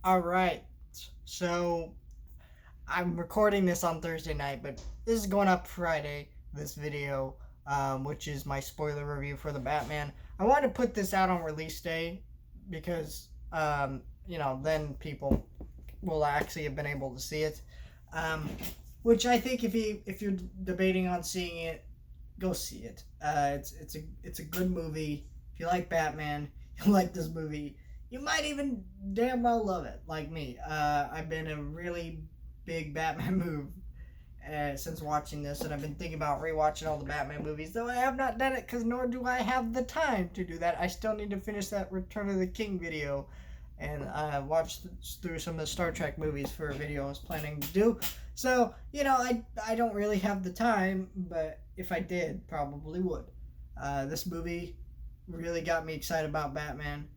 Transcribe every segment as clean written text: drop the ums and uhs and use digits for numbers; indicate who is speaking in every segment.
Speaker 1: All right. So I'm recording this on Thursday night, but this is going up Friday, this video, which is my spoiler review for the Batman. I wanted to put this out on release day because, then people will actually have been able to see it. Um, which I think if you're debating on seeing it, go see it. It's a good movie. If you like Batman, you'll like this movie. You might even damn well love it, like me. I've been a really big Batman move since watching this, and I've been thinking about rewatching all the Batman movies, though I have not done it because nor do I have the time to do that. I still need to finish that Return of the King video and watch through some of the Star Trek movies for a video I was planning to do. So, I don't really have the time, but if I did, probably would. This movie really got me excited about Batman.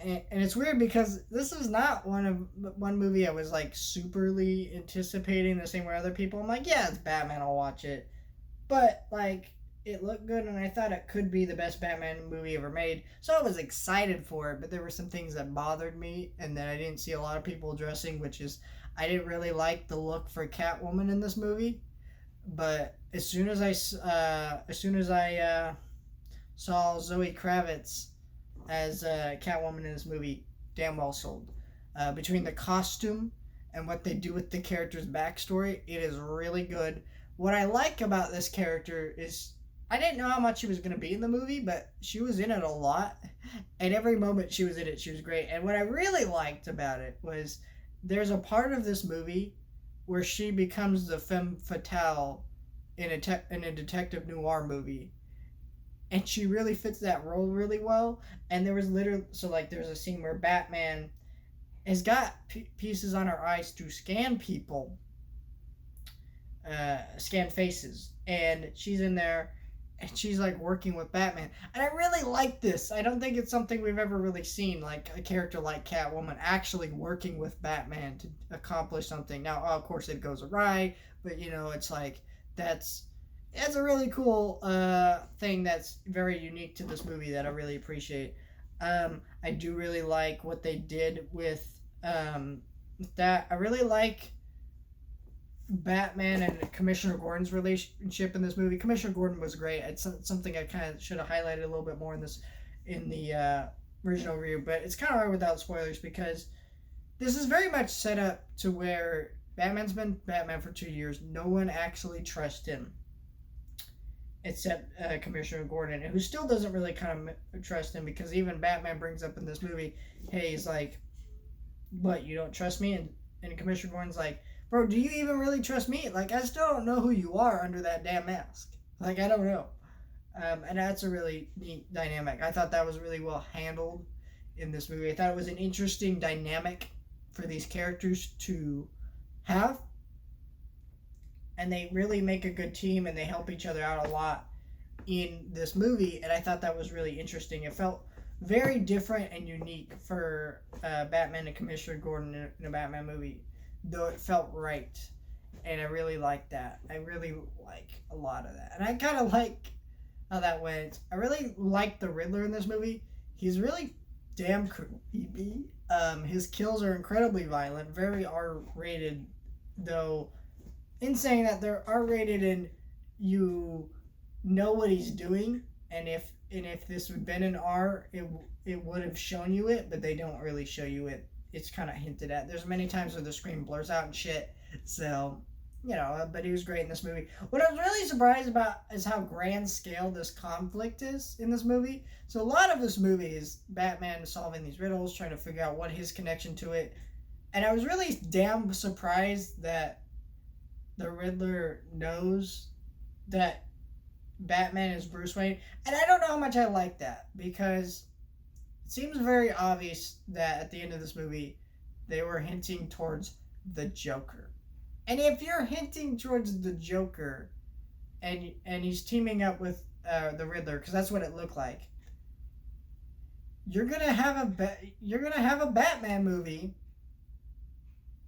Speaker 1: And it's weird because this is not one movie I was like superly anticipating the same way other people. I'm like, yeah, it's Batman, I'll watch it. But like it looked good and I thought it could be the best Batman movie ever made. So I was excited for it, but there were some things that bothered me and that I didn't see a lot of people addressing, which is I didn't really like the look for Catwoman in this movie. But as soon as I saw Zoe Kravitz as Catwoman in this movie, damn well sold. Between the costume and what they do with the character's backstory, it is really good. What I like about this character is I didn't know how much she was going to be in the movie, but she was in it a lot. And every moment she was in it, she was great. And what I really liked about it was there's a part of this movie where she becomes the femme fatale in a detective noir movie, and she really fits that role really well. And there was literally there's a scene where Batman has got pieces on her eyes to scan people, scan faces, and she's in there and she's like working with Batman. And I really like this. I don't think it's something we've ever really seen, like a character like Catwoman actually working with Batman to accomplish something. Now, of course, it goes awry, but it's like that's a really cool thing that's very unique to this movie that I really appreciate. I do really like what they did with that. I really like Batman and Commissioner Gordon's relationship in this movie. Commissioner Gordon was great. It's something I kind of should have highlighted a little bit more in the original review, but it's kind of hard without spoilers because this is very much set up to where Batman's been Batman for 2 years. No one actually trusts him except Commissioner Gordon, who still doesn't really kind of trust him because even Batman brings up in this movie, hey, he's like, what, you don't trust me? And Commissioner Gordon's like, bro, do you even really trust me? Like, I still don't know who you are under that damn mask. Like, I don't know. And that's a really neat dynamic. I thought that was really well handled in this movie. I thought it was an interesting dynamic for these characters to have. And they really make a good team and they help each other out a lot in this movie. And I thought that was really interesting. It felt very different and unique for Batman and Commissioner Gordon in a Batman movie, though it felt right. And I really like that. I really like a lot of that. And I kind of like how that went. I really like the Riddler in this movie. He's really damn creepy. His kills are incredibly violent, very R-rated, though. In saying that, they're R-rated and you know what he's doing, and if this had been an R, it would have shown you it, but they don't really show you it. It's kind of hinted at. There's many times where the screen blurs out and shit. So, but he was great in this movie. What I was really surprised about is how grand scale this conflict is in this movie. So a lot of this movie is Batman solving these riddles, trying to figure out what his connection to it. And I was really damn surprised that the Riddler knows that Batman is Bruce Wayne. And I don't know how much I like that because it seems very obvious that at the end of this movie they were hinting towards the Joker. And if you're hinting towards the Joker and he's teaming up with the Riddler, because that's what it looked like, you're gonna have a Batman movie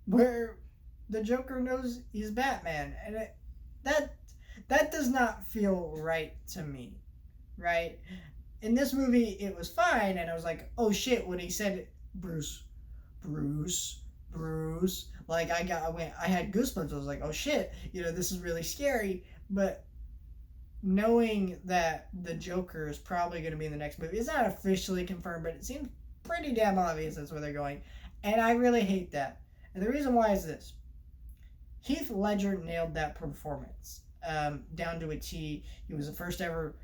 Speaker 1: where the Joker knows he's Batman, and that does not feel right to me, right? In this movie, it was fine, and I was like, oh shit, when he said Bruce Bruce. Like I had goosebumps. I was like, oh shit, this is really scary. But knowing that the Joker is probably going to be in the next movie, it's not officially confirmed, but it seems pretty damn obvious that's where they're going, and I really hate that. And the reason why is this: Heath Ledger nailed that performance down to a T. He was the first ever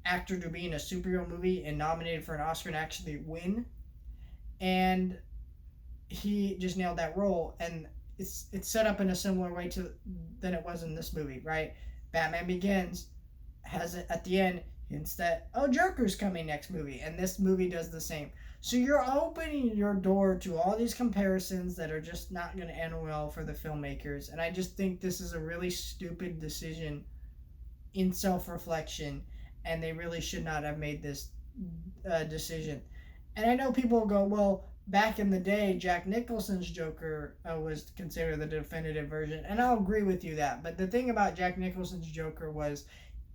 Speaker 1: actor to be in a superhero movie and nominated for an Oscar and actually win. And he just nailed that role, and it's set up in a similar way to than it was in this movie, right? Batman Begins has it at the end hints that Joker's coming next movie, and this movie does the same. So you're opening your door to all these comparisons that are just not going to end well for the filmmakers, and I just think this is a really stupid decision in self-reflection, and they really should not have made this decision. And I know people will go, well, back in the day, Jack Nicholson's Joker was considered the definitive version, and I'll agree with you that. But the thing about Jack Nicholson's Joker was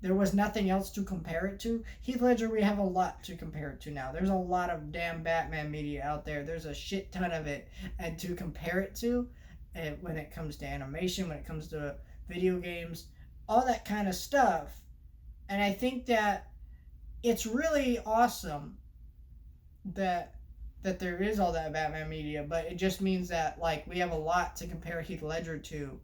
Speaker 1: there was nothing else to compare it to. Heath Ledger, we have a lot to compare it to now. There's a lot of damn Batman media out there. There's a shit ton of it, and to compare it to, when it comes to animation, when it comes to video games, all that kind of stuff. And I think that it's really awesome that there is all that Batman media, but it just means that like we have a lot to compare Heath Ledger to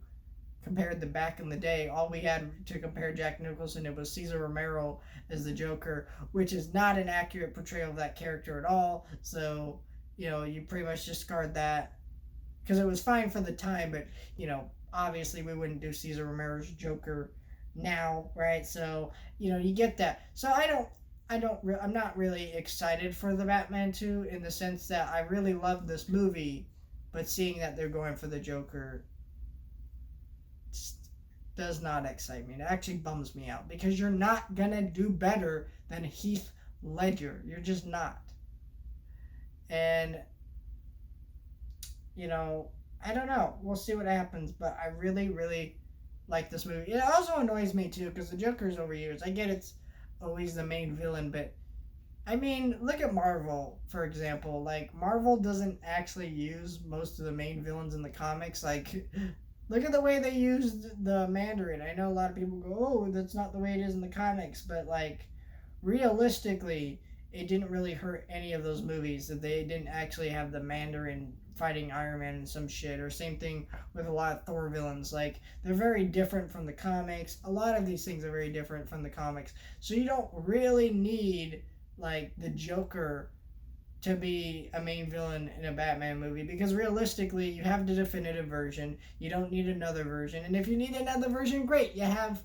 Speaker 1: compared to back in the day. All we had to compare Jack Nicholson, it was Cesar Romero as the Joker, which is not an accurate portrayal of that character at all. So, you pretty much discard that because it was fine for the time, but, obviously we wouldn't do Cesar Romero's Joker now, right? So, you get that. So I'm not really excited for the Batman 2 in the sense that I really love this movie, but seeing that they're going for the Joker does not excite me. It actually bums me out because you're not gonna do better than Heath Ledger. You're just not. And I don't know. We'll see what happens, but I really, really like this movie. It also annoys me too because the Joker's overused. I get it's always the main villain, but I mean, look at Marvel, for example. Like, Marvel doesn't actually use most of the main villains in the comics. Like, look at the way they used the Mandarin. I know a lot of people go, oh, that's not the way it is in the comics, but, like, realistically, it didn't really hurt any of those movies that they didn't actually have the Mandarin fighting Iron Man and some shit, or same thing with a lot of Thor villains. Like, they're very different from the comics. A lot of these things are very different from the comics. So you don't really need, like, the Joker to be a main villain in a Batman movie, because realistically, you have the definitive version. You don't need another version. And if you need another version, great. You have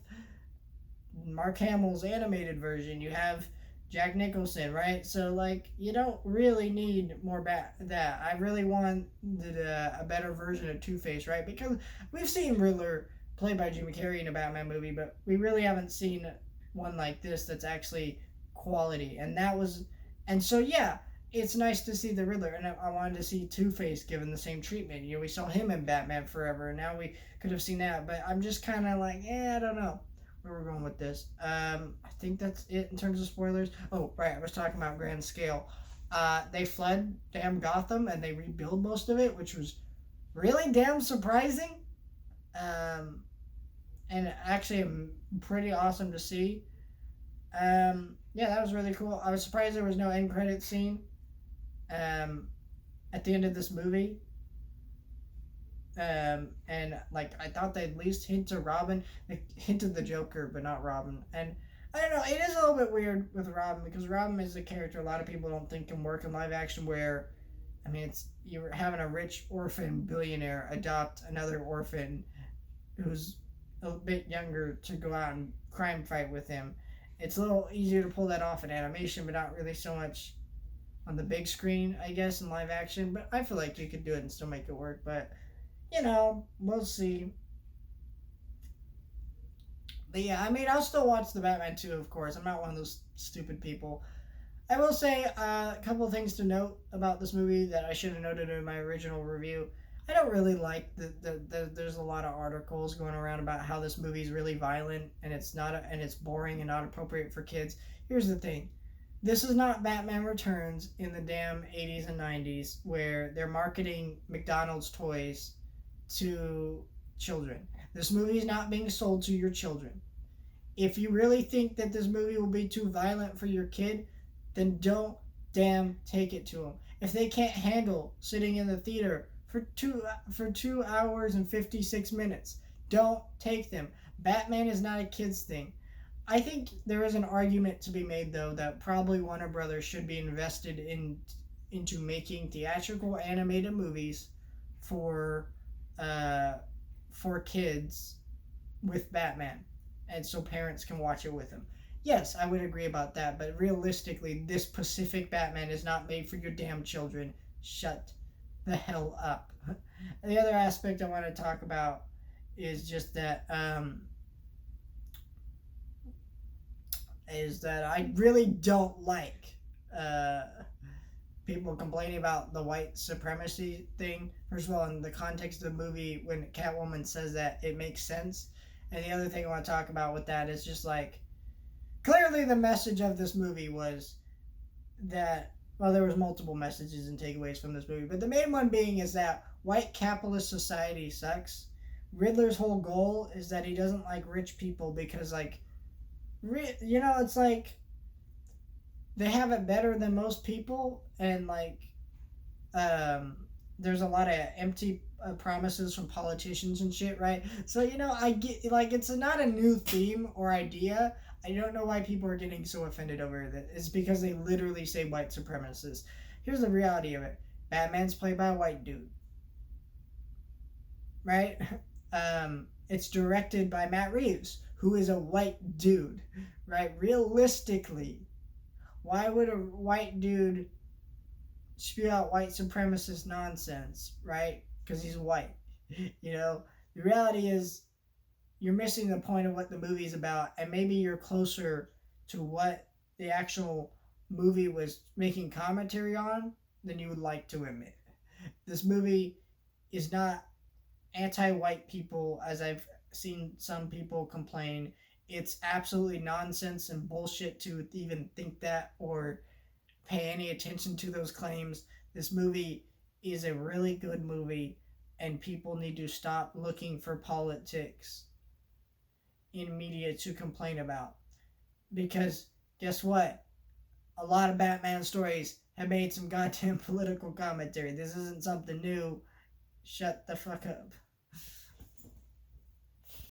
Speaker 1: Mark Hamill's animated version. You have Jack Nicholson, right? So, like, you don't really need more that. I really wanted a better version of Two-Face, right? Because we've seen Riddler played by Jim Carrey in a Batman movie, but we really haven't seen one like this that's actually quality. And so, yeah, it's nice to see the Riddler, and I wanted to see Two-Face given the same treatment. We saw him in Batman Forever, and now we could have seen that, but I'm just kind of like, I don't know where we're going with this. I think that's it in terms of spoilers. Oh, right, I was talking about grand scale. They flood damn Gotham and they rebuild most of it, which was really damn surprising. And actually pretty awesome to see. Yeah, that was really cool. I was surprised there was no end credit scene at the end of this movie. And like I thought they'd at least hint to Robin. They hinted the Joker, but not Robin. And I don't know, it is a little bit weird with Robin because Robin is a character a lot of people don't think can work in live action. Where, I mean, it's you're having a rich orphan billionaire adopt another orphan who's a bit younger to go out and crime fight with him. It's a little easier to pull that off in animation, but not really so much on the big screen, I guess, in live action. But I feel like you could do it and still make it work. But we'll see. But yeah, I mean, I'll still watch the Batman 2, of course. I'm not one of those stupid people. I will say a couple of things to note about this movie that I should have noted in my original review. I don't really like there's a lot of articles going around about how this movie is really violent and it's not and it's boring and not appropriate for kids. Here's the thing. This is not Batman Returns in the damn 80s and 90s where they're marketing McDonald's toys to children. This movie is not being sold to your children. If you really think that this movie will be too violent for your kid, then don't damn take it to them. If they can't handle sitting in the theater for 2 hours and 56 minutes, don't take them. Batman is not a kids thing. I think there is an argument to be made though that probably Warner Brothers should be invested into making theatrical animated movies for uh, for kids with Batman, and so parents can watch it with them. Yes, I would agree about that, but realistically, this Pacific Batman is not made for your damn children. Shut the hell up. The other aspect I want to talk about is just that I really don't like uh, people complaining about the white supremacy thing. First of all, in the context of the movie, when Catwoman says that, it makes sense. And the other thing I want to talk about with that is just like clearly the message of this movie was that, well, there was multiple messages and takeaways from this movie, but the main one being is that white capitalist society sucks. Riddler's whole goal is that he doesn't like rich people because like it's like they have it better than most people, and like um there's a lot of empty promises from politicians and shit, right? So I get like it's not a new theme or idea. I don't know why people are getting so offended over it. It's because they literally say white supremacists. Here's the reality of it: Batman's played by a white dude, right? It's directed by Matt Reeves, who is a white dude, right? Realistically, why would a white dude spew out white supremacist nonsense, right? Because he's white. The reality is you're missing the point of what the movie's about, and maybe you're closer to what the actual movie was making commentary on than you would like to admit. This movie is not anti-white people, as I've seen some people complain. It's absolutely nonsense and bullshit to even think that or pay any attention to those claims. This movie is a really good movie, and people need to stop looking for politics in media to complain about. Because guess what? A lot of Batman stories have made some goddamn political commentary. This isn't something new. Shut the fuck up.